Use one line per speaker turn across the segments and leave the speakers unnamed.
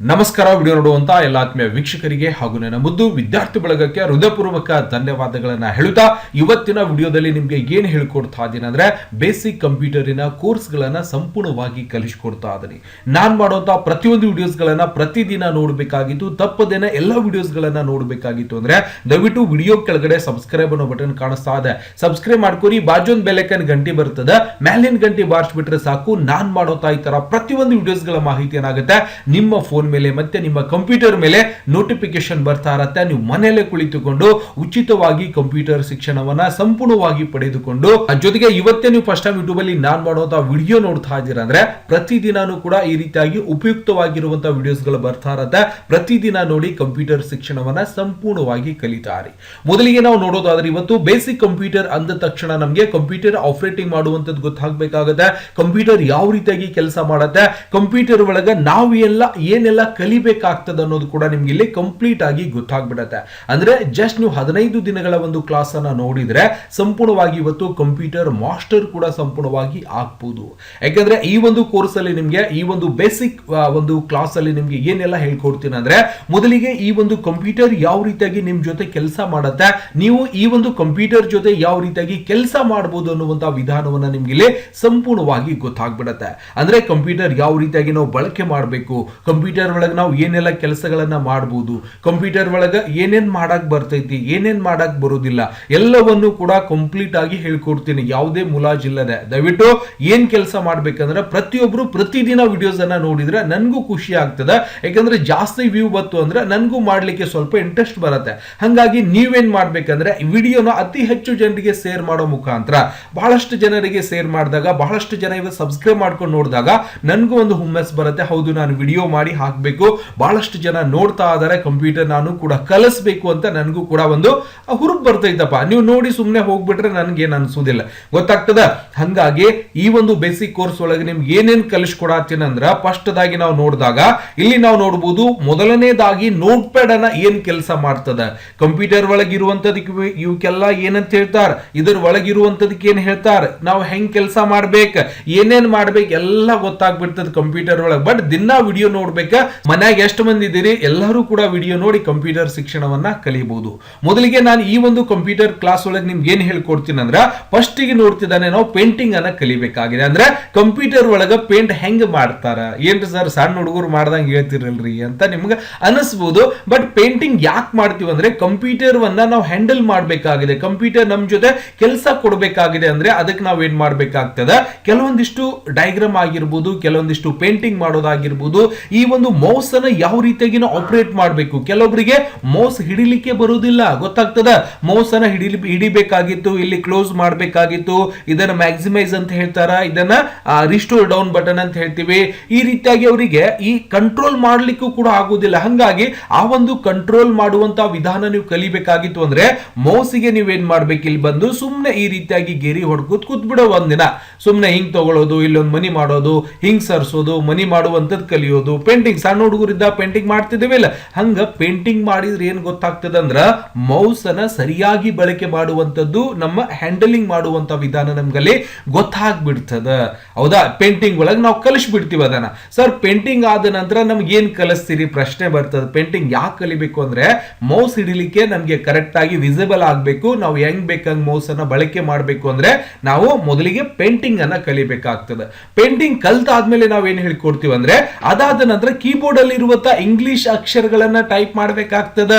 ನಮಸ್ಕಾರ. ವಿಡಿಯೋ ನೋಡುವಂತ ಎಲ್ಲ ಆತ್ಮೀಯ ವೀಕ್ಷಕರಿಗೆ ಹಾಗೂ ನನ್ನ ಮುದ್ದು ವಿದ್ಯಾರ್ಥಿ ಬಳಗಕ್ಕೆ ಹೃದಯಪೂರ್ವಕ ಧನ್ಯವಾದಗಳನ್ನ ಹೇಳುತ್ತಾ ಇವತ್ತಿನ ವಿಡಿಯೋದಲ್ಲಿ ನಿಮ್ಗೆ ಏನು ಹೇಳ್ಕೊಡ್ತಾ ಇದ್ದೀನಿ ಅಂದ್ರೆ ಬೇಸಿಕ್ ಕಂಪ್ಯೂಟರಿನ ಕೋರ್ಸ್ ಗಳನ್ನ ಸಂಪೂರ್ಣವಾಗಿ ಕಲಿಸ್ಕೊಡ್ತಾ ಇದ್ದೀನಿ. ನಾನ್ ಮಾಡುವಂತ ಪ್ರತಿಯೊಂದು ವಿಡಿಯೋಸ್ ಗಳನ್ನ ಪ್ರತಿದಿನ ನೋಡಬೇಕಾಗಿತ್ತು, ತಪ್ಪದೇನೆ ಎಲ್ಲ ವಿಡಿಯೋಸ್ ಗಳನ್ನ ನೋಡಬೇಕಾಗಿತ್ತು ಅಂದ್ರೆ ದಯವಿಟ್ಟು ವಿಡಿಯೋ ಕೆಳಗಡೆ ಸಬ್ಸ್ಕ್ರೈಬ್ ಅನ್ನೋ ಬಟನ್ ಕಾಣಿಸ್ತಾ ಇದೆ, ಸಬ್ಸ್ಕ್ರೈಬ್ ಮಾಡ್ಕೊರಿ. ಬಾಜು ಒಂದು ಬೆಲ್ ಐಕಾನ್ ಗಂಟೆ ಬರ್ತದೆ, ಮೇಲಿನ ಗಂಟೆ ಬಾರಿಸ್ಬಿಟ್ರೆ ಸಾಕು. ನಾನ್ ಮಾಡೋತಾ ಈ ತರ ಪ್ರತಿಯೊಂದು ವಿಡಿಯೋಸ್ ಗಳ ಮಾಹಿತಿ ಏನಾಗುತ್ತೆ ನಿಮ್ಮ ಫೋನ್ ಮೇಲೆ ಮತ್ತೆ ನಿಮ್ಮ ಕಂಪ್ಯೂಟರ್ ಮೇಲೆ ನೋಟಿಫಿಕೇಶನ್ ಬರ್ತಾ ಇರತ್ತೆ. ನೀವು ಮನೆಯಲ್ಲೇ ಕುಳಿತುಕೊಂಡು ಉಚಿತವಾಗಿ ಕಂಪ್ಯೂಟರ್ ಶಿಕ್ಷಣವನ್ನ ಸಂಪೂರ್ಣವಾಗಿ ಪಡೆದುಕೊಂಡು ಜೊತೆಗೆ ಇವತ್ತೇ ನೀವು ಫಸ್ಟ್ ಟೈಮ್ ಯೂಟ್ಯೂಬ್ ಅಲ್ಲಿ ನಾನ್ ಮಾಡುವಂತಹ ವಿಡಿಯೋ ನೋಡ್ತಾ ಇದ್ದೀರಾ ಅಂದ್ರೆ ಪ್ರತಿದಿನಾನು ಕೂಡ ಈ ರೀತಿಯಾಗಿ ಉಪಯುಕ್ತವಾಗಿರುವಂತಹ ವಿಡಿಯೋಸ್ ಗಳು ಬರ್ತಾ ಇರತ್ತೆ. ಪ್ರತಿದಿನ ನೋಡಿ ಕಂಪ್ಯೂಟರ್ ಶಿಕ್ಷಣವನ್ನ ಸಂಪೂರ್ಣವಾಗಿ ಕಲಿತಾರೆ. ಮೊದಲಿಗೆ ನಾವು ನೋಡೋದಾದ್ರೆ ಇವತ್ತು ಬೇಸಿಕ್ ಕಂಪ್ಯೂಟರ್ ಅಂದ ತಕ್ಷಣ ನಮಗೆ ಕಂಪ್ಯೂಟರ್ ಆಪರೇಟಿಂಗ್ ಮಾಡುವಂತದ್ದು ಗೊತ್ತಾಗಬೇಕಾಗುತ್ತೆ. ಕಂಪ್ಯೂಟರ್ ಯಾವ ರೀತಿಯಾಗಿ ಕೆಲಸ ಮಾಡುತ್ತೆ, ಕಂಪ್ಯೂಟರ್ ಒಳಗೆ ನಾವು ಏನೆಲ್ಲ ಕಲಿಬೇಕಾಗ್ತದೆ ಅನ್ನೋದು ಕೂಡ ನಿಮ್ಗೆ ಇಲ್ಲಿ ಕಂಪ್ಲೀಟ್ ಆಗಿ ಗೊತ್ತಾಗ್ಬಿಡತ್ತೆ. ಅಂದ್ರೆ ಜಸ್ಟ್ ನೀವು 15 ದಿನಗಳ ಒಂದು ಕ್ಲಾಸ್ ಅನ್ನ ನೋಡಿದ್ರೆ ಸಂಪೂರ್ಣವಾಗಿ ಇವತ್ತು ಕಂಪ್ಯೂಟರ್ ಮಾಸ್ಟರ್ ಕೂಡ ಸಂಪೂರ್ಣವಾಗಿ ಆಗ್ಬಹುದು. ಯಾಕಂದ್ರೆ ಈ ಒಂದು ಕೋರ್ಸ್ ಅಲ್ಲಿ ನಿಮ್ಗೆ ಈ ಒಂದು ಬೇಸಿಕ್ ಒಂದು ಕ್ಲಾಸ್ ಅಲ್ಲಿ ನಿಮ್ಗೆ ಏನೆಲ್ಲ ಹೇಳ್ಕೊಡ್ತೀನಿ ಅಂದ್ರೆ ಮೊದಲಿಗೆ ಈ ಒಂದು ಕಂಪ್ಯೂಟರ್ ಯಾವ ರೀತಿಯಾಗಿ ನಿಮ್ ಜೊತೆ ಕೆಲಸ ಮಾಡುತ್ತೆ, ನೀವು ಈ ಒಂದು ಕಂಪ್ಯೂಟರ್ ಜೊತೆ ಯಾವ ರೀತಿಯಾಗಿ ಕೆಲಸ ಮಾಡಬಹುದು ಅನ್ನುವಂತ ವಿಧಾನವನ್ನ ನಿಮ್ಗೆ ಇಲ್ಲಿ ಸಂಪೂರ್ಣವಾಗಿ ಗೊತ್ತಾಗ್ಬಿಡತ್ತೆ. ಅಂದ್ರೆ ಕಂಪ್ಯೂಟರ್ ಯಾವ ರೀತಿಯಾಗಿ ನಾವು ಬಳಕೆ ಮಾಡಬೇಕು, ಕಂಪ್ಯೂಟರ್ ಒಳಗೆ ನಾವು ಏನೆಲ್ಲ ಕೆಲಸಗಳನ್ನ ಮಾಡಬಹುದು, ಕಂಪ್ಯೂಟರ್ ಒಳಗೆ ಏನೇನ್ ಮಾಡಕ್ ಬರ್ತೈತಿ, ಏನೇನ್ ಮಾಡಕ್ ಬರೋದಿಲ್ಲ ಎಲ್ಲವನ್ನು ಕೂಡ ಕಂಪ್ಲೀಟ್ ಆಗಿ ಹೇಳ್ಕೊಡ್ತೀನಿ, ಯಾವುದೇ ಮುಲಾಜಿಲ್ಲದೆ. ದಯವಿಟ್ಟು ಏನ್ ಕೆಲಸ ಮಾಡ್ಬೇಕಂದ್ರೆ ಪ್ರತಿಯೊಬ್ರು ಪ್ರತಿದಿನ ವಿಡಿಯೋಸ್ ಅನ್ನ ನೋಡಿದ್ರೆ ನನ್ಗೂ ಖುಷಿ ಆಗ್ತದೆ. ಯಾಕಂದ್ರೆ ಜಾಸ್ತಿ ವ್ಯೂ ಬಂತು ಅಂದ್ರೆ ನನ್ಗೂ ಮಾಡ್ಲಿಕ್ಕೆ ಸ್ವಲ್ಪ ಇಂಟ್ರೆಸ್ಟ್ ಬರುತ್ತೆ. ಹಂಗಾಗಿ ನೀವೇನ್ ಮಾಡ್ಬೇಕಂದ್ರೆ ವಿಡಿಯೋನ ಅತಿ ಹೆಚ್ಚು ಜನರಿಗೆ ಶೇರ್ ಮಾಡೋ ಮುಖಾಂತರ, ಬಹಳಷ್ಟು ಜನರಿಗೆ ಶೇರ್ ಮಾಡಿದಾಗ ಬಹಳಷ್ಟು ಜನ ಇವಾಗ ಸಬ್ಸ್ಕ್ರೈಬ್ ಮಾಡ್ಕೊಂಡು ನೋಡಿದಾಗ ನನ್ಗೂ ಒಂದು ಹುಮ್ಮಸ್ ಬರುತ್ತೆ. ಹೌದು, ನಾನು ವಿಡಿಯೋ ಮಾಡಿ ಹಾಕಬೇಕು, ಬಹಳಷ್ಟು ಜನ ನೋಡ್ತಾ ಇದಾರೆ, ಕಂಪ್ಯೂಟರ್ ನಾನು ಕೂಡ ಕಲಿಸಬೇಕು ಅಂತ ನನಗೂ ಕೂಡ ಒಂದು ಹುರುಪ್ ಬರ್ತೈತಪ್ಪ. ನೀವು ನೋಡಿ ಸುಮ್ಮನೆ ಹೋಗ್ಬಿಟ್ರೆ ನನ್ಗೆ ಏನ್ ಅನ್ಸೋದಿಲ್ಲ, ಗೊತ್ತಾಗ್ತದ. ಹಂಗಾಗಿ ಈ ಒಂದು ಬೇಸಿಕ್ ಕೋರ್ಸ್ ಒಳಗೆ ನಿಮ್ಗೆ ಏನೇನ್ ಕಲಿಸ್ಕೊಡತ್ತೀನಿ ಅಂದ್ರ ಫಸ್ಟ್ ದಾಗಿ ನಾವು ನೋಡಿದಾಗ ಇಲ್ಲಿ ನಾವು ನೋಡಬಹುದು, ಮೊದಲನೇದಾಗಿ ನೋಟ್ ಪ್ಯಾಡ್ ಅನ್ನ ಏನ್ ಕೆಲಸ ಮಾಡ್ತದ, ಕಂಪ್ಯೂಟರ್ ಒಳಗೆ ಇರುವಂತದಕ್ಕೆ ಇವಕ್ಕೆಲ್ಲ ಏನಂತ ಹೇಳ್ತಾರ, ಇದರ ಒಳಗಿರುವಂತದಕ್ಕೆ ಏನ್ ಹೇಳ್ತಾರ, ನಾವು ಹೆಂಗ್ ಕೆಲಸ ಮಾಡ್ಬೇಕು, ಏನೇನ್ ಮಾಡ್ಬೇಕು ಎಲ್ಲ ಗೊತ್ತಾಗ್ಬಿಡ್ತದ ಕಂಪ್ಯೂಟರ್ ಒಳಗೆ. ಬಟ್ ದಿನ ವಿಡಿಯೋ ನೋಡ್ಬೇಕ. ಮನ್ಯಾಗ ಎಷ್ಟು ಮಂದಿ ಇದ್ದೀರಿ ಎಲ್ಲರೂ ಕೂಡ ವಿಡಿಯೋ ನೋಡಿ ಕಂಪ್ಯೂಟರ್ ಶಿಕ್ಷಣವನ್ನ ಕಲಿಯಬಹುದು. ಮೊದಲಿಗೆ ನಾನು ಈ ಒಂದು ಕಂಪ್ಯೂಟರ್ ಕ್ಲಾಸ್ ಒಳಗೆ ನಿಮ್ಗೆ ಏನ್ ಹೇಳ್ಕೊಡ್ತೀನಿ ಅಂದ್ರೆ ಫಸ್ಟ್ ಗೆ ನೋಡ್ತಿದ್ದಾನೆ ನಾವು ಪೇಂಟಿಂಗ್ ಅನ್ನ ಕಲಿಬೇಕಾಗಿದೆ. ಅಂದ್ರೆ ಕಂಪ್ಯೂಟರ್ ಒಳಗ ಪೇಂಟ್ ಹೆಂಗ್ ಮಾಡ್ತಾರ, ಏನ್ರಿ ಸರ್ ಸಣ್ಣ ಹುಡುಗರು ಮಾಡ್ದಂಗ ಹೇಳ್ತಿರಲ್ರಿ ಅಂತ ನಿಮ್ಗೆ ಅನಿಸ್ಬಹುದು. ಬಟ್ ಪೇಂಟಿಂಗ್ ಯಾಕೆ ಮಾಡ್ತೀವಿ ಅಂದ್ರೆ ಕಂಪ್ಯೂಟರ್ ವನ್ನ ನಾವು ಹ್ಯಾಂಡಲ್ ಮಾಡ್ಬೇಕಾಗಿದೆ, ಕಂಪ್ಯೂಟರ್ ನಮ್ ಜೊತೆ ಕೆಲಸ ಕೊಡ್ಬೇಕಾಗಿದೆ. ಅಂದ್ರೆ ಅದಕ್ಕೆ ನಾವ್ ಏನ್ ಮಾಡ್ಬೇಕಾಗ್ತದೆ, ಕೆಲವೊಂದಿಷ್ಟು ಡಯಾಗ್ರಾಮ್ ಆಗಿರ್ಬೋದು, ಕೆಲವೊಂದಿಷ್ಟು ಪೇಂಟಿಂಗ್ ಮಾಡೋದಾಗಿರ್ಬೋದು, ಈ ಒಂದು ಮೌಸ್ ಅನ್ನ ಯಾವ ರೀತಿಯಾಗಿ ನಾವು ಆಪರೇಟ್ ಮಾಡಬೇಕು. ಕೆಲವೊಬ್ಬರಿಗೆ ಮೌಸ್ ಹಿಡಿಲಿಕ್ಕೆ ಬರುವುದಿಲ್ಲ, ಗೊತ್ತಾಗ್ತದ. ಮೌಸ್ ಅನ್ನ ಹಿಡಿಬೇಕಾಗಿತ್ತು, ಇಲ್ಲಿ ಕ್ಲೋಸ್ ಮಾಡಬೇಕಾಗಿತ್ತು, ಇದನ್ನ ಮ್ಯಾಕ್ಸಿಮೈಸ್ ಅಂತ ಹೇಳ್ತಾರ, ಇದನ್ನ ರಿಸ್ಟೋರ್ ಡೌನ್ ಬಟನ್ ಅಂತ ಹೇಳ್ತೀವಿ. ಈ ರೀತಿಯಾಗಿ ಅವರಿಗೆ ಈ ಕಂಟ್ರೋಲ್ ಮಾಡ್ಲಿಕ್ಕೂ ಕೂಡ ಆಗುದಿಲ್ಲ. ಹಂಗಾಗಿ ಆ ಒಂದು ಕಂಟ್ರೋಲ್ ಮಾಡುವಂತ ವಿಧಾನ ನೀವು ಕಲಿಬೇಕಾಗಿತ್ತು ಅಂದ್ರೆ ಮೌಸಿಗೆ ನೀವೇನ್ ಮಾಡ್ಬೇಕು, ಇಲ್ಲಿ ಬಂದು ಸುಮ್ನೆ ಈ ರೀತಿಯಾಗಿ ಗೆರಿ ಹೊಡ್ಕೂತ್ ಕೂತ್ಬಿಡೋ ಒಂದಿನ, ಸುಮ್ನೆ ಹಿಂಗ್ ತಗೊಳ್ಳೋದು, ಇಲ್ಲೊಂದು ಮನಿ ಮಾಡೋದು, ಹಿಂಗ್ ಸರ್ಸೋದು, ಮನಿ ಮಾಡುವಂತದ್ದು ಕಲಿಯೋದು. ಪೇಂಟಿಂಗ್ ಸಣ್ಣ ಹುಡುಗರಿದ್ದ ಪೇಂಟಿಂಗ್ ಮಾಡ್ತಿದ್ದೇವೆ ಇಲ್ಲ, ಹಂಗ ಪೇಂಟಿಂಗ್ ಮಾಡಿದ್ರೆ ಏನ್ ಗೊತ್ತಾಗ್ತದ ಅಂದ್ರ ಮೌಸ್ ಅನ್ನ ಸರಿಯಾಗಿ ಬಳಕೆ ಮಾಡುವಂತದ್ದು, ನಮ್ಮ ಹ್ಯಾಂಡಲಿಂಗ್ ಮಾಡುವಂತ ವಿಧಾನ ನಮ್ಗಲ್ಲಿ ಗೊತ್ತಾಗ್ಬಿಡ್ತದ. ಹೌದಾ, ಪೇಂಟಿಂಗ್ ಒಳಗೆ ನಾವು ಕಲಿಸ್ಬಿಡ್ತೀವಿ ಅದನ್ನ. ಸರ್ ಪೇಂಟಿಂಗ್ ಆದ ನಂತರ ನಮ್ಗೆ ಏನ್ ಕಲಿಸ್ತೀರಿ ಪ್ರಶ್ನೆ ಬರ್ತದೆ. ಪೇಂಟಿಂಗ್ ಯಾಕೆ ಕಲಿಬೇಕು ಅಂದ್ರೆ ಮೌಸ್ ಹಿಡಿಲಿಕ್ಕೆ ನಮ್ಗೆ ಕರೆಕ್ಟ್ ಆಗಿ ವಿಸಿಬಲ್ ಆಗ್ಬೇಕು. ನಾವು ಹೆಂಗ್ ಬೇಕಂಗ್ ಮೌಸ್ ಅನ್ನ ಬಳಕೆ ಮಾಡ್ಬೇಕು ಅಂದ್ರೆ ನಾವು ಮೊದಲಿಗೆ ಪೇಂಟಿಂಗ್ ಅನ್ನ ಕಲಿಬೇಕಾಗ್ತದೆ. ಪೇಂಟಿಂಗ್ ಕಲ್ತಾದ್ಮೇಲೆ ನಾವ್ ಏನ್ ಹೇಳ್ಕೊಡ್ತೀವಿ ಅಂದ್ರೆ ಅದಾದ ನಂತರ ಕೀಬೋರ್ಡ್ ಅಲ್ಲಿ ಇರುವಂತ ಇಂಗ್ಲಿಷ್ ಅಕ್ಷರಗಳನ್ನ ಟೈಪ್ ಮಾಡ್ಬೇಕಾಗ್ತದ.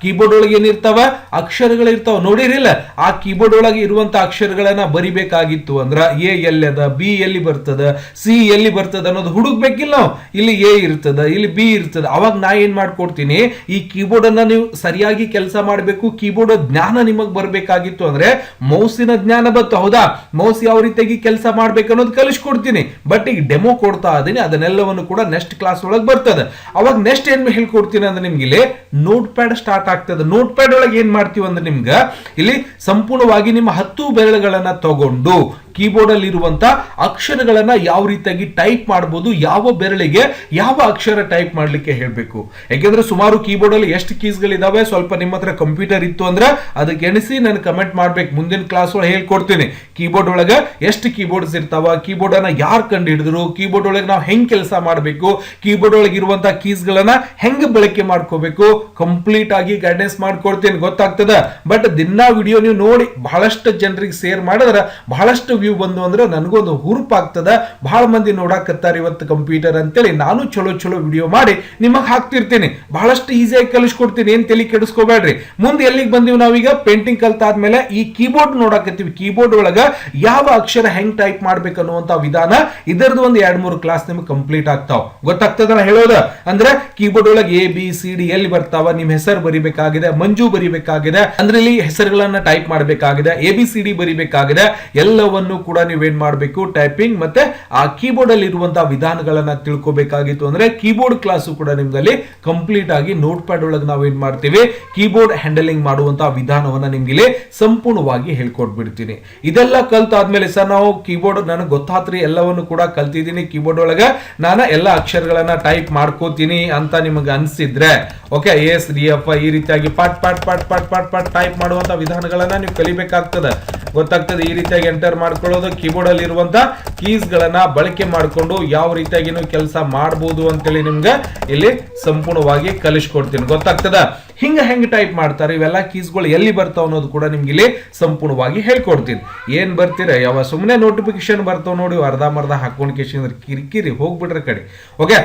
ಕೀಬೋರ್ಡ್ ಒಳಗೆ ಏನಿರ್ತಾವ, ಅಕ್ಷರಗಳಿರ್ತಾವ ನೋಡಿರಿಲ್ಲ, ಆ ಕೀಬೋರ್ಡ್ ಒಳಗೆ ಇರುವಂತ ಅಕ್ಷರಗಳನ್ನ ಬರಿಬೇಕಾಗಿತ್ತು ಅಂದ್ರ ಎ ಎಲ್ಲಿ ಅದ, ಬಿ ಎಲ್ಲಿ ಬರ್ತದ, ಸಿ ಎಲ್ಲಿ ಬರ್ತದ ಅನ್ನೋದು ಹುಡುಕ್ಬೇಕಿಲ್ಲ ನಾವು. ಇಲ್ಲಿ ಎ ಇರ್ತದ, ಇಲ್ಲಿ ಬಿ ಇರ್ತದ. ಅವಾಗ ನಾ ಏನ್ ಮಾಡ್ಕೊಡ್ತೀನಿ, ಈ ಕೀಬೋರ್ಡ್ ಅನ್ನ ನೀವು ಸರಿಯಾಗಿ ಕೆಲಸ ಮಾಡಬೇಕು. ಕೀಬೋರ್ಡ್ ಜ್ಞಾನ ನಿಮಗ್ ಬರ್ಬೇಕಾಗಿತ್ತು ಅಂದ್ರೆ ಮೌಸಿನ ಜ್ಞಾನ ಬತ್ತು. ಹೌದಾ, ಮೌಸ್ ಯಾವ ರೀತಿಯಾಗಿ ಕೆಲಸ ಮಾಡ್ಬೇಕು ಅನ್ನೋದು ಕಲಿಸ್ಕೊಡ್ತೀನಿ. ಬಟ್ ಈಗ ಡೆಮೋ ಕೊಡ್ತಾ ಇದೀನಿ, ಅದನ್ನೆಲ್ಲವನ್ನು ಕೂಡ ನೆಕ್ಸ್ಟ್ ಕ್ಲಾಸ್ ಒಳಗೆ ಬರ್ತದೆ. ಅವಾಗ ನೆಕ್ಸ್ಟ್ ಏನ್ ಹೇಳ್ಕೊಡ್ತೀನಿ ಅಂದ್ರೆ ನಿಮ್ಗೆ ಇಲ್ಲಿ ನೋಟ್ ಪ್ಯಾಡ್ ಸ್ಟಾರ್ಟ್ ಆಗ್ತದೆ. ನೋಟ್ ಪ್ಯಾಡ್ ಒಳಗೆ ಏನ್ ಮಾಡ್ತೀವಿ ಅಂದ್ರೆ ನಿಮ್ಗೆ ಇಲ್ಲಿ ಸಂಪೂರ್ಣವಾಗಿ ನಿಮ್ಮ 10 ಬೆರಳುಗಳನ್ನ ತಗೊಂಡು ಕೀಬೋರ್ಡ್ ಅಲ್ಲಿ ಇರುವಂತ ಅಕ್ಷರಗಳನ್ನ ಯಾವ ರೀತಿಯಾಗಿ ಟೈಪ್ ಮಾಡಬಹುದು, ಯಾವ ಬೆರಳಿಗೆ ಯಾವ ಅಕ್ಷರ ಟೈಪ್ ಮಾಡ್ಲಿಕ್ಕೆ ಹೇಳ್ಬೇಕು. ಯಾಕೆಂದ್ರೆ ಸುಮಾರು ಕೀಬೋರ್ಡ್ ಅಲ್ಲಿ ಎಷ್ಟು ಕೀಸ್ ಗಳಿದಾವೆ, ಸ್ವಲ್ಪ ನಿಮ್ಮ ಹತ್ರ ಕಂಪ್ಯೂಟರ್ ಇತ್ತು ಅಂದ್ರೆ ಅದಕ್ಕೆ ಎಣಿಸಿ ನಾನು ಕಮೆಂಟ್ ಮಾಡ್ಬೇಕು. ಮುಂದಿನ ಕ್ಲಾಸ್ ಒಳಗೆ ಹೇಳ್ಕೊಡ್ತೀನಿ ಕೀಬೋರ್ಡ್ ಒಳಗ ಎಷ್ಟು ಕೀಬೋರ್ಡ್ಸ್ ಇರ್ತಾವ, ಕೀಬೋರ್ಡ್ ಅನ್ನ ಯಾರು ಕಂಡು ಹಿಡಿದ್ರು, ಕೀಬೋರ್ಡ್ ಒಳಗೆ ನಾವು ಹೆಂಗ್ ಕೆಲಸ ಮಾಡಬೇಕು, ಕೀಬೋರ್ಡ್ ಒಳಗೆ ಇರುವಂತಹ ಕೀಸ್ ಗಳನ್ನ ಹೆಂಗ್ ಬಳಕೆ ಮಾಡ್ಕೋಬೇಕು, ಕಂಪ್ಲೀಟ್ ಆಗಿ ಗೈಡೆನ್ಸ್ ಮಾಡ್ಕೊಡ್ತೀನಿ, ಗೊತ್ತಾಗ್ತದ. ಬಟ್ ದಿನಾ ವಿಡಿಯೋ ನೀವು ನೋಡಿ ಬಹಳಷ್ಟು ಜನರಿಗೆ ಶೇರ್ ಮಾಡಿದ್ರೆ ಬಹಳಷ್ಟು ವ್ಯೂ ಬಂದು ಅಂದ್ರೆ ನನಗೊಂದು ಹುರುಪ್ ಆಗ್ತದ. ಬಹಳ ಮಂದಿ ನೋಡಾಕತ್ತಾರ ಇವತ್ತು ಕಂಪ್ಯೂಟರ್ ಅಂತೇಳಿ ನಾನು ಚಲೋ ಚಲೋ ವಿಡಿಯೋ ಮಾಡಿ ನಿಮಗ್ ಹಾಕ್ತಿರ್ತೀನಿ. ಬಹಳಷ್ಟು ಈಸಿಯಾಗಿ ಕಲಿಸ್ಕೊಡ್ತೀನಿ, ಏನ್ ತಲೆ ಕೆಡಿಸ್ಕೋಬೇಡ್ರಿ. ಮುಂದೆ ಎಲ್ಲಿಗೆ ಬಂದಿವಿ ನಾವೀಗ, ಪೇಂಟಿಂಗ್ ಕಲ್ತಾದ್ಮೇಲೆ ಈ ಕೀಬೋರ್ಡ್ ನೋಡಾಕತ್ತೀವಿ. ಕೀಬೋರ್ಡ್ ಒಳಗ ಯಾವ ಅಕ್ಷರ ಹೆಂಗ್ ಟೈಪ್ ಮಾಡ್ಬೇಕು ಅನ್ನುವಂತ ವಿಧಾನ, ಇದರದ್ದು ಒಂದು 2-3 ಕ್ಲಾಸ್ ನಿಮ್ಗೆ ಕಂಪ್ಲೀಟ್ ಆಗ್ತಾವ, ಗೊತ್ತಾಗ್ತದಲ್ಲ ಹೇಳೋದ. ಅಂದ್ರೆ ಕೀಬೋರ್ಡ್ ಒಳಗೆ ABCD ಎಲ್ಲಿ ಬರ್ತಾವ, ನಿಮ್ ಹೆಸರು ಬರಿಬೇಕಾಗಿದೆ, ಮಂಜು ಬರಿಬೇಕಾಗಿದೆ ಅಂದ್ರೆ ಇಲ್ಲಿ ಹೆಸರುಗಳನ್ನ ಟೈಪ್ ಮಾಡಬೇಕಾಗಿದೆ, ABCD ಬರಿಬೇಕಾಗಿದೆ, ಎಲ್ಲವನ್ನು ಕೂಡ ನೀವೇನ್ ಮಾಡಬೇಕು ಟೈಪಿಂಗ್ ಮತ್ತೆ ಆ ಕೀಬೋರ್ಡ್ ಅಲ್ಲಿ ಇರುವಂತಹ ವಿಧಾನಗಳನ್ನ ತಿಳ್ಕೋಬೇಕಾಗಿತ್ತು ಅಂದ್ರೆ ಕೀಬೋರ್ಡ್ ಕ್ಲಾಸ್ ಕೂಡ ನಿಮ್ದಲ್ಲಿ ಕಂಪ್ಲೀಟ್ ಆಗಿ ನೋಟ್ ಪ್ಯಾಡ್ ಒಳಗೆ ನಾವು ಏನ್ ಮಾಡ್ತೀವಿ, ಕೀಬೋರ್ಡ್ ಹ್ಯಾಂಡಲಿಂಗ್ ಮಾಡುವಂತಹ ವಿಧಾನವನ್ನ ನಿಮ್ಗೆ ಇಲ್ಲಿ ಸಂಪೂರ್ಣವಾಗಿ ಹೇಳ್ಕೊಟ್ಬಿಡ್ತೀನಿ. ಇದೆಲ್ಲ ಕಲ್ತಾದ್ಮೇಲೆ ಸರ್ ನಾವು ಕೀಬೋರ್ಡ್ ನನಗೆ ಗೊತ್ತಾತ್ರಿ, ಎಲ್ಲವನ್ನು ಕೂಡ ಕಲ್ತಿದ್ದೀನಿ, ಕೀಬೋರ್ಡ್ ಒಳಗ ನಾನು ಎಲ್ಲ ಅಕ್ಷರಗಳನ್ನ ಟೈಪ್ ಮಾಡ್ಕೋತೀನಿ ಅಂತ ನಿಮಗೆ ಅನ್ಸಿದ್ರೆ ಓಕೆ, ASDF ಈ ರೀತಿಯಾಗಿ pot pot pot pot pot pot type ಮಾಡುವಂತ ವಿಧಾನಗಳನ್ನ ನೀವು ಕಲಿಬೇಕಾಗ್ತದೆ, ಗೊತ್ತಾಗ್ತದೆ. ಈ ರೀತಿಯಾಗಿ ಎಂಟರ್ ಮಾಡ್ಕೊಳ್ಳೋದು, ಕೀಬೋರ್ಡ್ ಅಲ್ಲಿ ಇರುವಂತ ಕೀಸ್ ಗಳನ್ನ ಬಳಕೆ ಮಾಡಿಕೊಂಡು ಯಾವ ರೀತಿಯಾಗಿ ನೀವು ಕೆಲಸ ಮಾಡಬಹುದು ಅಂತೇಳಿ ನಿಮ್ಗೆ ಇಲ್ಲಿ ಸಂಪೂರ್ಣವಾಗಿ ಕಲಿಸ್ಕೊಡ್ತೀನಿ, ಗೊತ್ತಾಗ್ತದ. ಹೆಂಗ್ ಟೈಪ್ ಮಾಡ್ತಾರೆ, ಇವೆಲ್ಲ ಕೀಸ್ಗಳು ಎಲ್ಲಿ ಬರ್ತಾವ ಅನ್ನೋದು ಕೂಡ ನಿಮ್ಗೆ ಇಲ್ಲಿ ಸಂಪೂರ್ಣವಾಗಿ ಹೇಳ್ಕೊಡ್ತೀನಿ. ಏನ್ ಬರ್ತೀರ ಯಾವ ಸುಮ್ಮನೆ ನೋಟಿಫಿಕೇಶನ್ ಬರ್ತಾವ ನೋಡಿ ಅರ್ಧ ಮರ್ಧ ಹಾಕೊಂಡ್ ಕೇಶನ್ ಕಿರಿಕಿರಿ ಹೋಗ್ಬಿಟ್ರೆ ಕಡೆ. ಓಕೆ,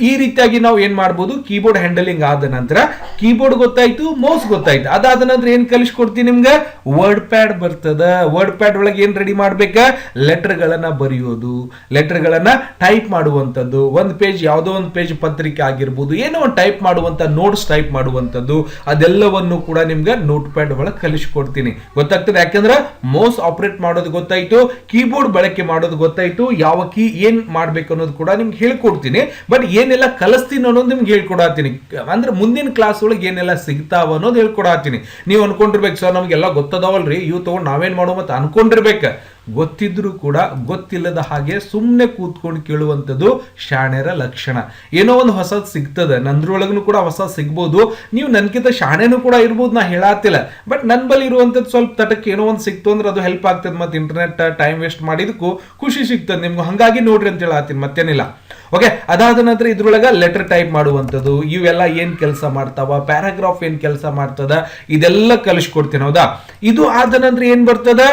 ಈ ರೀತಿಯಾಗಿ ನಾವು ಏನ್ ಮಾಡ್ಬೋದು, ಕೀಬೋರ್ಡ್ ಹ್ಯಾಂಡಲಿಂಗ್ ಆದ ನಂತರ ಕೀಬೋರ್ಡ್ ಗೊತ್ತಾಯ್ತು, ಮೌಸ್ ಗೊತ್ತಾಯ್ತು, ಅದಾದ ನಂತರ ಏನ್ ಕಲಿಸ್ಕೊಡ್ತೀನಿ ನಿಮ್ಗೆ, ವರ್ಡ್ ಪ್ಯಾಡ್ ಬರ್ತದ. ವರ್ಡ್ ಪ್ಯಾಡ್ ಒಳಗೆ ಏನ್ ರೆಡಿ ಮಾಡ್ಬೇಕ, ಲೆಟರ್ ಗಳನ್ನ ಬರೆಯೋದು, ಲೆಟರ್ ಗಳನ್ನ ಟೈಪ್ ಮಾಡುವಂತದ್ದು, ಒಂದ್ ಪೇಜ್ ಯಾವುದೋ ಒಂದು ಪೇಜ್ ಪತ್ರಿಕೆ ಆಗಿರ್ಬೋದು, ಏನೋ ಒಂದು ಟೈಪ್ ಮಾಡುವಂತ ನೋಟ್ಸ್ ಟೈಪ್ ಮಾಡುವಂತದ್ದು, ಅದೆಲ್ಲವನ್ನು ಕೂಡ ನಿಮ್ಗೆ ನೋಟ್ ಪ್ಯಾಡ್ ಒಳಗೆ ಕಲಿಸ್ಕೊಡ್ತೀನಿ, ಗೊತ್ತಾಗ್ತದೆ. ಯಾಕಂದ್ರೆ ಮೌಸ್ ಆಪರೇಟ್ ಮಾಡೋದು ಗೊತ್ತಾಯ್ತು, ಕೀಬೋರ್ಡ್ ಬಳಕೆ ಮಾಡೋದು ಗೊತ್ತಾಯ್ತು, ಯಾವ ಕೀ ಏನ್ ಮಾಡ್ಬೇಕು ಅನ್ನೋದು ಕೂಡ ನಿಮ್ಗೆ ಹೇಳ್ಕೊಡ್ತೀನಿ. ಬಟ್ ಏನೆಲ್ಲ ಕಲಿಸ್ತೀನಿ ಅನ್ನೋದು ನಿಮ್ಗೆ ಹೇಳ್ಕೊಡತ್ತೀನಿ, ಅಂದ್ರೆ ಮುಂದಿನ ಕ್ಲಾಸ್ ಒಳಗೆ ಏನೆಲ್ಲ ಸಿಗ್ತಾವ ಅನ್ನೋದು ಹೇಳ್ಕೊಡತ್ತೀನಿ. ನೀವು ಅನ್ಕೊಂಡಿರ್ಬೇಕು ಸರ್ ನಮ್ಗೆಲ್ಲ ಗೊತ್ತದವಲ್ರಿ, ಇವು ತಗೊಂಡು ನಾವೇನ್ ಮಾಡೋ ಮತ್ತೆ ಅನ್ಕೊಂಡಿರ್ಬೇಕು. ಗೊತ್ತಿದ್ರು ಕೂಡ ಗೊತ್ತಿಲ್ಲದ ಹಾಗೆ ಸುಮ್ಮನೆ ಕೂತ್ಕೊಂಡು ಕೇಳುವಂಥದ್ದು ಶಾಣೆರ ಲಕ್ಷಣ. ಏನೋ ಒಂದು ಹೊಸದು ಸಿಗ್ತದೆ, ನಂದ್ರೊಳಗೂ ಕೂಡ ಹೊಸ ಸಿಗ್ಬೋದು, ನೀವು ನನ್ಕಿಂತ ಶಾಣೆನೂ ಕೂಡ ಇರ್ಬೋದು, ನಾ ಹೇಳತ್ತಿಲ್ಲ. ಬಟ್ ನನ್ನ ಬಳಿ ಇರುವಂಥದ್ದು ಸ್ವಲ್ಪ ತಟಕ್ಕೆ ಏನೋ ಒಂದು ಸಿಕ್ತು ಅಂದ್ರೆ ಅದು ಹೆಲ್ಪ್ ಆಗ್ತದೆ, ಮತ್ತೆ ಇಂಟರ್ನೆಟ್ ಟೈಮ್ ವೇಸ್ಟ್ ಮಾಡಿದಕ್ಕೂ ಖುಷಿ ಸಿಗ್ತದೆ ನಿಮ್ಗೆ, ಹಂಗಾಗಿ ನೋಡ್ರಿ ಅಂತ ಹೇಳತ್ತೀನಿ, ಮತ್ತೇನಿಲ್ಲ. ಓಕೆ, ಅದಾದ ನಂತರ ಇದ್ರೊಳಗ ಲೆಟರ್ ಟೈಪ್ ಮಾಡುವಂಥದ್ದು, ಇವೆಲ್ಲ ಏನ್ ಕೆಲಸ ಮಾಡ್ತಾವ, ಪ್ಯಾರಾಗ್ರಾಫ್ ಏನ್ ಕೆಲಸ ಮಾಡ್ತದ, ಇದೆಲ್ಲ ಕಲಿಸ್ಕೊಡ್ತೀನಿ, ಹೌದಾ. ಇದು ಆದ ನಂತರ ಏನ್ ಬರ್ತದ,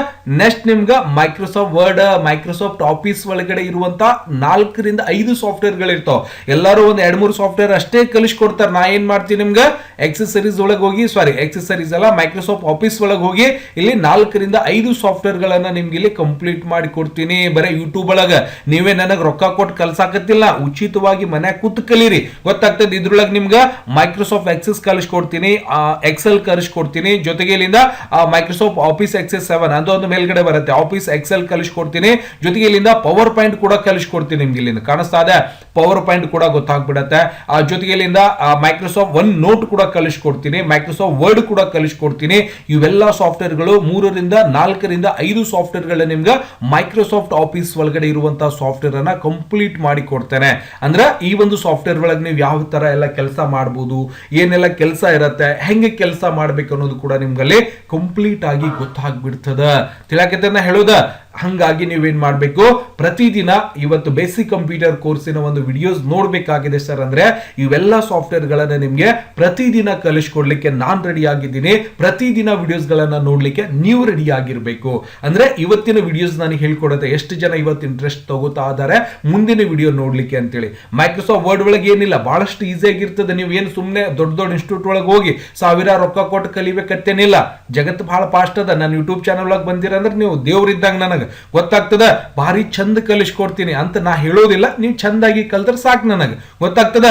ನೆಕ್ಸ್ಟ್ ನಿಮ್ಗ ಮೈಕ್ರೋಸಾಫ್ಟ್ ವರ್ಡ್, ಮೈಕ್ರೋಸಾಫ್ಟ್ ಆಫೀಸ್ ಒಳಗಡೆ ಇರುವಂತ 4-5 ಸಾಫ್ಟ್ವೇರ್ ಗಳಿರ್ತಾವ. ಎಲ್ಲರೂ ಒಂದ್ 2-3 ಸಾಫ್ಟ್ವೇರ್ ಅಷ್ಟೇ ಕಲಿಸ್ಕೊಡ್ತಾರೆ. ನಾ ಏನ್ ಮಾಡ್ತೀನಿ ನಿಮ್ಗೆ ಎಕ್ಸೆಸರೀಸ್ ಒಳಗೆ ಹೋಗಿ, ಎಕ್ಸೆಸರೀಸ್ ಅಲ್ಲ, ಮೈಕ್ರೋಸಾಫ್ಟ್ ಆಫೀಸ್ ಒಳಗೆ ಹೋಗಿ ಇಲ್ಲಿ 4-5 ಸಾಫ್ಟ್ವೇರ್ ಗಳನ್ನ ನಿಮ್ಗೆ ಇಲ್ಲಿ ಕಂಪ್ಲೀಟ್ ಮಾಡಿ ಕೊಡ್ತೀನಿ. ಬರೀ ಯೂಟ್ಯೂಬ್ ಒಳಗ ನೀವೇ ನನಗೆ ರೊಕ್ಕ ಕೊಟ್ಟು ಕಲ್ಸಾಕತ್ತಿಲ್ಲ, ಉಚಿತವಾಗಿ ಮನೆ ಕೂತ್ ಕಲೀರಿ, ಗೊತ್ತಾಗ್ತದೆ. ಇದ್ರೊಳಗೆ ನಿಮ್ಗೆ ಮೈಕ್ರೋಸಾಫ್ಟ್ ಎಕ್ಸೆಸ್ ಕಲಿಸ್ಕೊಡ್ತೀನಿ, ಎಕ್ಸೆಲ್ ಕಲಿಸ್ಕೊಡ್ತೀನಿ, ಜೊತೆಗೆ ಇಲ್ಲಿಂದ ಮೈಕ್ರೋಸಾಫ್ಟ್ ಆಫೀಸ್ ಎಕ್ಸೆಸ್ 7 ಅದು ಒಂದು ಮೇಲ್ಗಡೆ ಬರುತ್ತೆ, ಆಫೀಸ್ ಎಕ್ಸೆಲ್ ಕಲಿಸ್ಕೊಡ್ತೀನಿ, ಜೊತೆಗೆ ಇಲ್ಲಿಂದ ಪವರ್ ಪಾಯಿಂಟ್ ಕೂಡ ಕಲಿಸ್ಕೊಡ್ತೀನಿ. ನಿಮ್ಗೆ ಇಲ್ಲಿಂದ ಕಾಣಿಸ್ತಾ ಇದೆ ಪವರ್ ಪಾಯಿಂಟ್ ಕೂಡ ಗೊತ್ತಾಗ್ಬಿಡತ್ತೆ. ಜೊತೆಗೆ ಇಲ್ಲಿಂದ ಮೈಕ್ರೋಸಾಫ್ಟ್ ಒನ್ ನೋಟ್ ಕೂಡ ಕಲಿಸ್ಕೊಡ್ತೀನಿ, ಮೈಕ್ರೋಸಾಫ್ಟ್ ವರ್ಡ್ ಕೂಡ ಕಲಿಸ್ಕೊಡ್ತೀನಿ. ಇವೆಲ್ಲ ಸಾಫ್ಟ್ವೇರ್ ಗಳು 3-4-5 ಸಾಫ್ಟ್ವೇರ್ ಗಳ ನಿಮ್ಗೆ ಮೈಕ್ರೋಸಾಫ್ಟ್ ಆಫೀಸ್ ಒಳಗಡೆ ಇರುವಂತಹ ಸಾಫ್ಟ್ವೇರ್ ಅನ್ನ ಕಂಪ್ಲೀಟ್ ಮಾಡಿ ಕೊಡ್ತೇನೆ. ಅಂದ್ರೆ ಈ ಒಂದು ಸಾಫ್ಟ್ವೇರ್ ಒಳಗೆ ನೀವು ಯಾವ ತರ ಎಲ್ಲ ಕೆಲಸ ಮಾಡಬಹುದು, ಏನೆಲ್ಲ ಕೆಲಸ ಇರುತ್ತೆ, ಹೆಂಗೆ ಕೆಲಸ ಮಾಡ್ಬೇಕು ಅನ್ನೋದು ಕೂಡ ನಿಮ್ಗಲ್ಲಿ ಕಂಪ್ಲೀಟ್ ಆಗಿ ಗೊತ್ತಾಗ್ಬಿಡ್ತದ, ತಿಳಕತೆನ ಹೇಳೋದ. ಹಂಗಾಗಿ ನೀವೇನ್ ಮಾಡ್ಬೇಕು, ಪ್ರತಿದಿನ ಇವತ್ತು ಬೇಸಿಕ್ ಕಂಪ್ಯೂಟರ್ ಕೋರ್ಸಿನ ಒಂದು ವಿಡಿಯೋಸ್ ನೋಡ್ಬೇಕಾಗಿದೆ ಸರ್ ಅಂದ್ರೆ ಇವೆಲ್ಲ ಸಾಫ್ಟ್ವೇರ್ ಗಳನ್ನ ನಿಮ್ಗೆ ಪ್ರತಿದಿನ ಕಲಿಸ್ಕೊಡ್ಲಿಕ್ಕೆ ನಾನ್ ರೆಡಿ ಆಗಿದ್ದೀನಿ. ಪ್ರತಿದಿನ ವಿಡಿಯೋಸ್ ಗಳನ್ನ ನೋಡ್ಲಿಕ್ಕೆ ನೀವು ರೆಡಿ ಆಗಿರ್ಬೇಕು. ಅಂದ್ರೆ ಇವತ್ತಿನ ವಿಡಿಯೋಸ್ ನಾನು ಹೇಳ್ಕೊಡತ್ತೆ ಎಷ್ಟು ಜನ ಇವತ್ತು ಇಂಟ್ರೆಸ್ಟ್ ತಗೋತಾ ಇದಾರೆ ಮುಂದಿನ ವಿಡಿಯೋ ನೋಡ್ಲಿಕ್ಕೆ ಅಂತೇಳಿ. ಮೈಕ್ರೋಸಾಫ್ಟ್ ವರ್ಡ್ ಒಳಗೆ ಏನಿಲ್ಲ, ಬಹಳಷ್ಟು ಈಸಿ ಆಗಿರ್ತದೆ. ನೀವು ಏನು ಸುಮ್ಮನೆ ದೊಡ್ಡ ದೊಡ್ಡ ಇನ್ಸ್ಟಿಟ್ಯೂಟ್ ಒಳಗೆ ಹೋಗಿ ಸಾವಿರ ರೊಕ್ಕ ಕೊಟ್ಟು ಕಲಿಬೇಕತ್ತೇನಿಲ್ಲ. ಜಗತ್ತು ಬಹಳ ಫಾಸ್ಟ್ ಅದ. ನನ್ನ ಯೂಟ್ಯೂಬ್ ಚಾನಲ್ ಒಳಗೆ ಬಂದಿರಂದ್ರೆ ನೀವು ದೇವ್ರಿದ್ದಾಗ ನನಗೆ ಗೊತ್ತಾಗ್ತದ, ಭಾರಿ ಚಂದ ಕಲಿಸ್ಕೊಡ್ತೀನಿ ಅಂತ ನಾ ಹೇಳೋದಿಲ್ಲ, ನೀವು ಚಂದಾಗಿ ಕಲ್ತ್ರ ಸಾಕು, ನನಗೆ ಗೊತ್ತಾಗ್ತದ.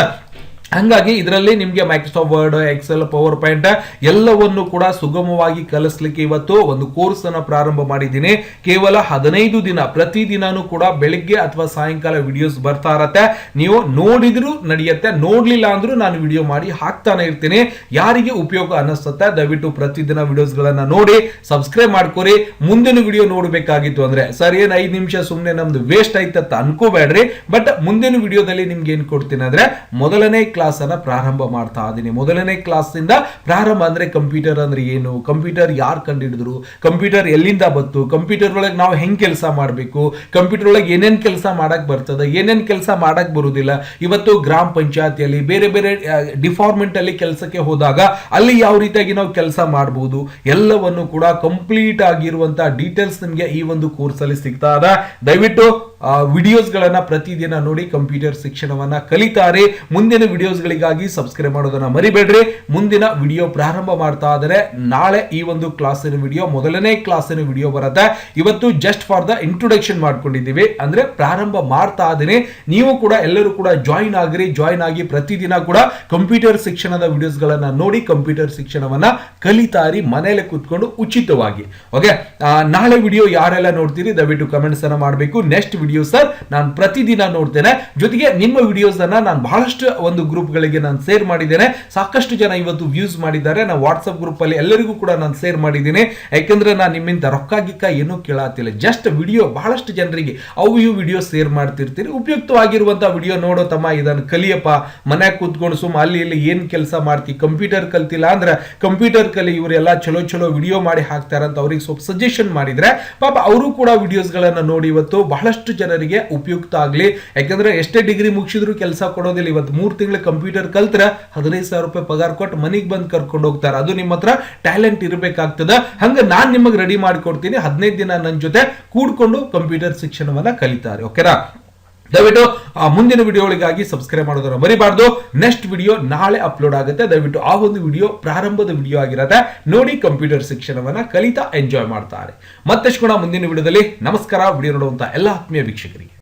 ಹಂಗಾಗಿ ಇದರಲ್ಲಿ ನಿಮಗೆ Microsoft Word, Excel, PowerPoint ಎಲ್ಲವನ್ನು ಕೂಡ ಸುಗಮವಾಗಿ ಕಲಿಸ್ಲಿಕ್ಕೆ ಇವತ್ತು ಒಂದು ಕೋರ್ಸ್ ಅನ್ನ ಪ್ರಾರಂಭ ಮಾಡಿದ್ದೀನಿ. ಕೇವಲ 15 ದಿನ, ಪ್ರತಿ ದಿನಾನು ಕೂಡ ಬೆಳಿಗ್ಗೆ ಅಥವಾ ಸಾಯಂಕಾಲ ವಿಡಿಯೋಸ್ ಬರ್ತಾ ಇರತ್ತೆ. ನೀವು ನೋಡಿದ್ರು ನಡೆಯುತ್ತೆ, ನೋಡ್ಲಿಲ್ಲ ಅಂದ್ರೂ ನಾನು ವಿಡಿಯೋ ಮಾಡಿ ಹಾಕ್ತಾನೆ ಇರ್ತೀನಿ. ಯಾರಿಗೆ ಉಪಯೋಗ ಅನ್ನಿಸುತ್ತೆ ದಯವಿಟ್ಟು ಪ್ರತಿದಿನ ವಿಡಿಯೋಸ್ ಗಳನ್ನ ನೋಡಿ ಸಬ್ಸ್ಕ್ರೈಬ್ ಮಾಡ್ಕೊರಿ. ಮುಂದಿನ ವಿಡಿಯೋ ನೋಡಬೇಕಾಗಿತ್ತು ಅಂದ್ರೆ ಸರ್ ಏನ್ 5 ನಿಮಿಷ ಸುಮ್ಮನೆ ನಮ್ದು ವೇಸ್ಟ್ ಆಯ್ತಂತ ಅನ್ಕೋಬೇಡ್ರಿ. ಬಟ್ ಮುಂದಿನ ವಿಡಿಯೋದಲ್ಲಿ ನಿಮ್ಗೆ ಏನ್ ಕೊಡ್ತೀನಿ ಅಂದ್ರೆ ಮೊದಲನೇ ಕ್ಲಾಸ್ ಅನ್ನ ಪ್ರಾರಂಭ ಮಾಡ್ತಾ ಇದ್ದೀನಿ. ಮೊದಲನೇ ಕ್ಲಾಸ್ ಇಂದ ಪ್ರಾರಂಭ ಅಂದ್ರೆ ಕಂಪ್ಯೂಟರ್ ಅಂದ್ರೆ ಏನು, ಕಂಪ್ಯೂಟರ್ ಯಾರು ಕಂಡುಹಿಡಿದ್ರು, ಕಂಪ್ಯೂಟರ್ ಎಲ್ಲಿಂದ ಬಂತು, ಕಂಪ್ಯೂಟರ್ ಒಳಗೆ ನಾವು ಹೆಂಗ್ ಕೆಲಸ ಮಾಡಬೇಕು, ಕಂಪ್ಯೂಟರ್ ಒಳಗೆ ಏನೇನ್ ಕೆಲಸ ಮಾಡಕ್ ಬರ್ತದೆ, ಏನೇನ್ ಕೆಲಸ ಮಾಡಕ್ ಬರುವುದಿಲ್ಲ. ಇವತ್ತು ಗ್ರಾಮ ಪಂಚಾಯತಿಯಲ್ಲಿ ಬೇರೆ ಬೇರೆ ಡಿಪಾರ್ಟ್ಮೆಂಟ್ ಅಲ್ಲಿ ಕೆಲಸಕ್ಕೆ ಹೋದಾಗ ಅಲ್ಲಿ ಯಾವ ರೀತಿಯಾಗಿ ನಾವು ಕೆಲಸ ಮಾಡಬಹುದು ಎಲ್ಲವನ್ನು ಕೂಡ ಕಂಪ್ಲೀಟ್ ಆಗಿರುವಂತಹ ಡೀಟೇಲ್ಸ್ ನಿಮಗೆ ಈ ಒಂದು ಕೋರ್ಸ್ ಅಲ್ಲಿ ಸಿಗ್ತಾ ಇದೆ. ದಯವಿಟ್ಟು ವಿಡಿಯೋಸ್ ಗಳನ್ನ ಪ್ರತಿದಿನ ನೋಡಿ ಕಂಪ್ಯೂಟರ್ ಶಿಕ್ಷಣವನ್ನ ಕಲಿತಾರೆ. ಮುಂದಿನ ವಿಡಿಯೋಸ್ ಗಳಿಗಾಗಿ ಸಬ್ಸ್ಕ್ರೈಬ್ ಮಾಡೋದನ್ನ ಮರಿಬೇಡ್ರಿ. ಮುಂದಿನ ವಿಡಿಯೋ ಪ್ರಾರಂಭ ಮಾಡ್ತಾ ಇದ್ದಾರೆ. ನಾಳೆ ಈ ಒಂದು ಕ್ಲಾಸಿನ ವಿಡಿಯೋ, ಮೊದಲನೇ ಕ್ಲಾಸಿನ ವಿಡಿಯೋ ಬರುತ್ತೆ. ಇವತ್ತು ಜಸ್ಟ್ ಫಾರ್ ದ ಇಂಟ್ರೊಡಕ್ಷನ್ ಮಾಡ್ಕೊಂಡಿದ್ದೀವಿ, ಅಂದ್ರೆ ಪ್ರಾರಂಭ ಮಾಡ್ತಾ ಇದ್ದೀನಿ. ನೀವು ಕೂಡ ಎಲ್ಲರೂ ಕೂಡ ಜಾಯಿನ್ ಆಗಿರಿ. ಜಾಯಿನ್ ಆಗಿ ಪ್ರತಿದಿನ ಕೂಡ ಕಂಪ್ಯೂಟರ್ ಶಿಕ್ಷಣದ ವಿಡಿಯೋಸ್ ಗಳನ್ನ ನೋಡಿ ಕಂಪ್ಯೂಟರ್ ಶಿಕ್ಷಣವನ್ನ ಕಲಿತಾರಿ ಮನೆಯಲ್ಲೇ ಕೂತ್ಕೊಂಡು ಉಚಿತವಾಗಿ. ಓಕೆ, ನಾಳೆ ವಿಡಿಯೋ ಯಾರೆಲ್ಲ ನೋಡ್ತೀರಿ ದಯವಿಟ್ಟು ಕಮೆಂಟ್ಸ್ ಅನ್ನ ಮಾಡಬೇಕು. ನೆಕ್ಸ್ಟ್ ವಿಡಿಯೋ ಸರ್ ನಾನು ಪ್ರತಿದಿನ ನೋಡ್ತೇನೆ. ಜೊತೆಗೆ ನಿಮ್ಮ ವಿಡಿಯೋಸ್ ಅನ್ನ ನಾನು ಬಹಳಷ್ಟು ಒಂದು ಗ್ರೂಪ್ ಗಳಿಗೆ ನಾನು ಶೇರ್ ಮಾಡಿದ್ದೇನೆ. ಸಾಕಷ್ಟು ಜನ ಇವತ್ತು ವ್ಯೂಸ್ ಮಾಡಿದ್ದಾರೆ. ನಾನು ವಾಟ್ಸ್ಆಪ್ ಗ್ರೂಪ್ ಅಲ್ಲಿ ಎಲ್ಲರಿಗೂ ಕೂಡ ನಾನು ಶೇರ್ ಮಾಡಿದ್ದೀನಿ. ಯಾಕಂದ್ರೆ ನಾನು ನಿಮ್ಮಿಂದ ರೊಕ್ಕ ಗಿಕ್ಕ ಏನೂ ಕೇಳಾತಿಲ್ಲ. ಜಸ್ಟ್ ವಿಡಿಯೋ ಬಹಳಷ್ಟು ಜನರಿಗೆ ಅವು ಇವು ವಿಡಿಯೋ ಶೇರ್ ಮಾಡ್ತಿರ್ತೀರಿ. ಉಪಯುಕ್ತವಾಗಿರುವಂತಹ ವಿಡಿಯೋ ನೋಡೋ ತಮ್ಮ, ಇದನ್ನು ಕಲಿಯಪ್ಪ, ಮನ್ಯಾಗ ಕೂತ್ಕೊಂಡು ಸುಮ್ಮ ಅಲ್ಲಿ ಇಲ್ಲಿ ಏನ್ ಕೆಲಸ ಮಾಡ್ತಿ, ಕಂಪ್ಯೂಟರ್ ಕಲ್ತಿಲ್ಲ ಅಂದ್ರೆ ಕಂಪ್ಯೂಟರ್ ಕಲಿ, ಇವರೆಲ್ಲ ಚಲೋ ಚಲೋ ವಿಡಿಯೋ ಮಾಡಿ ಹಾಕ್ತಾರ ಅಂತ ಅವ್ರಿಗೆ ಸ್ವಲ್ಪ ಸಜೆಷನ್ ಮಾಡಿದ್ರೆ ಪಾಪ ಅವರು ಕೂಡ ವಿಡಿಯೋಸ್ ಗಳನ್ನ ನೋಡಿ ಇವತ್ತು ಬಹಳಷ್ಟು ಜನರಿಗೆ ಉಪಯುಕ್ತ ಆಗ್ಲಿ. ಯಾಕಂದ್ರೆ ಎಷ್ಟೇ ಡಿಗ್ರಿ ಮುಗಿಸಿದ್ರು ಕೆಲಸ ಕೊಡೋದಿಲ್ಲ. ಇವತ್ತು 3 ತಿಂಗಳು ಕಂಪ್ಯೂಟರ್ ಕಲ್ತ್ರ 15,000 ರೂಪಾಯಿ ಪಗಾರ ಕೊಟ್ಟು ಮನೆಗೆ ಬಂದು ಕರ್ಕೊಂಡು ಹೋಗ್ತಾರೆ. ಅದು ನಿಮ್ಮ ಹತ್ರ ಟ್ಯಾಲೆಂಟ್ ಇರಬೇಕಾಗ್ತದ. ಹಂಗ ನಾನ್ ನಿಮಗೆ ರೆಡಿ ಮಾಡಿಕೊಡ್ತೀನಿ. 15 ದಿನ ನನ್ನ ಜೊತೆ ಕೂಡ್ಕೊಂಡು ಕಂಪ್ಯೂಟರ್ ಶಿಕ್ಷಣವನ್ನ ಕಲಿತಾರೆ. ಓಕೆನಾ? ದಯವಿಟ್ಟು ಮುಂದಿನ ವಿಡಿಯೋಗಳಿಗಾಗಿ ಸಬ್ಸ್ಕ್ರೈಬ್ ಮಾಡೋದನ್ನ ಮರಿಬಾರ್ದು. ನೆಕ್ಸ್ಟ್ ವಿಡಿಯೋ ನಾಳೆ ಅಪ್ಲೋಡ್ ಆಗುತ್ತೆ. ದಯವಿಟ್ಟು ಆ ಒಂದು ವಿಡಿಯೋ ಪ್ರಾರಂಭದ ವಿಡಿಯೋ ಆಗಿರತ್ತೆ. ನೋಡಿ ಕಂಪ್ಯೂಟರ್ ಶಿಕ್ಷಣವನ್ನ ಕಲಿತಾ ಎಂಜಾಯ್ ಮಾಡ್ತಾರೆ. ಮತ್ತೆ ಸಿಗೋಣ ಮುಂದಿನ ವಿಡಿಯೋದಲ್ಲಿ. ನಮಸ್ಕಾರ. ವಿಡಿಯೋ ನೋಡುವಂತ ಎಲ್ಲ ಆತ್ಮೀಯ ವೀಕ್ಷಕರಿಗೆ.